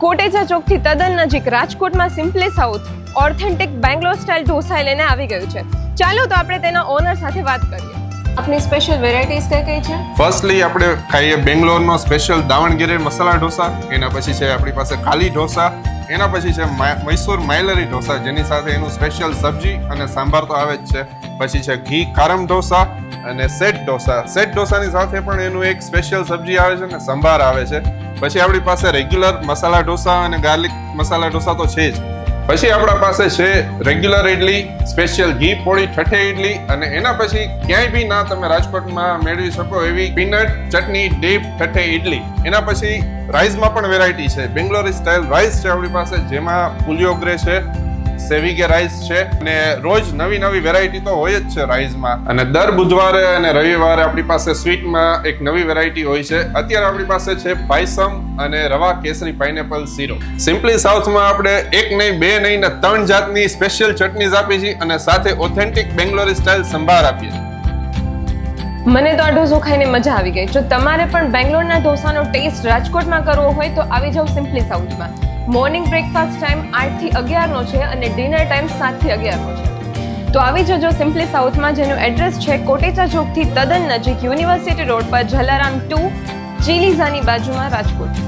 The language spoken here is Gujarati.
કોટેચા ચોકથી તદ્દન નજીક રાજકોટમાં simply south authentic Bangalore style dosa લઈને આવી ગયું છે. ચાલો તો આપણે તેના ઓનર સાથે વાત કરીએ. આપની સ્પેશિયલ વેરાયટીઝ કઈ છે? ફર્સ્ટલી આપણે ખાઈએ બેંગ્લોરનો સ્પેશિયલ દાવણગીરી મસાલા ઢોસા, એના પછી છે આપણી પાસે ખાલી ઢોસા, એના પછી છે મૈસૂર માયલરી ઢોસા જેની સાથે એનું સ્પેશિયલ સબ્જી અને સાંભાર તો આવે જ છે. પછી છે ઘી કારમ ઢોસા અને સેટ ઢોસા. સેટ ઢોસાની સાથે પણ એનું એક સ્પેશિયલ સબ્જી આવે છે અને સંભાર આવે છે. પછી આપણી પાસે રેગ્યુલર મસાલા ઢોસા અને ગાર્લિક મસાલા ઢોસા તો છે જ. પછી આપણા પાસે છે રેગ્યુલર ઇડલી, સ્પેશિયલ ઘી પોળી ઠઠે ઇડલી, અને એના પછી ક્યાંય બી ના તમે રાજકોટમાં મેળવી શકો એવી પીનટ ચટણી ડીપ ઠઠે ઇડલી. એના પછી રાઈસમાં પણ વેરાયટી છે. બેંગ્લોરી સ્ટાઇલ રાઈસ છે આપણી પાસે, જેમાં પુલિયોગ્રે છે, સેવિગે રાઈસ છે, અને રોજ નવી નવી વેરાયટી તો હોય જ છે રાઈસમાં. અને દર બુધવારે અને રવિવારે આપણી પાસે સ્વીટમાં એક નવી વેરાયટી હોય છે. અત્યારે આપણી પાસે છે પાયસમ અને રવા કેસરી પાઇનેપલ સીરો. સિમ્પલી સાઉથમાં આપણે એક નહીં, બે નહીં ને 3 જાતની સ્પેશિયલ ચટણીઝ આપી છે અને સાથે ઓથેન્ટિક બેંગ્લોરી સ્ટાઇલ સંભાર આપીએ છીએ. મને તો આ ઢોસો ખાઈને મજા આવી ગઈ. જો તમારે પણ બેંગ્લોરના ઢોસાનો ટેસ્ટ રાજકોટમાં કરવો હોય તો આવી જાઓ સિમ્પલી સાઉથમાં. મોર્નિંગ બ્રેકફાસ્ટ ટાઈમ 8 થી 11 નો છે અને ડિનર ટાઈમ 7 થી 11 નો છે. તો આવી જજો સિમ્પલી સાઉથમાં, જેનું એડ્રેસ છે કોટેચા ચોકથી તદ્દન નજીક યુનિવર્સિટી રોડ પર જલારામ 2 ચીલીઝાની બાજુમાં રાજકોટ.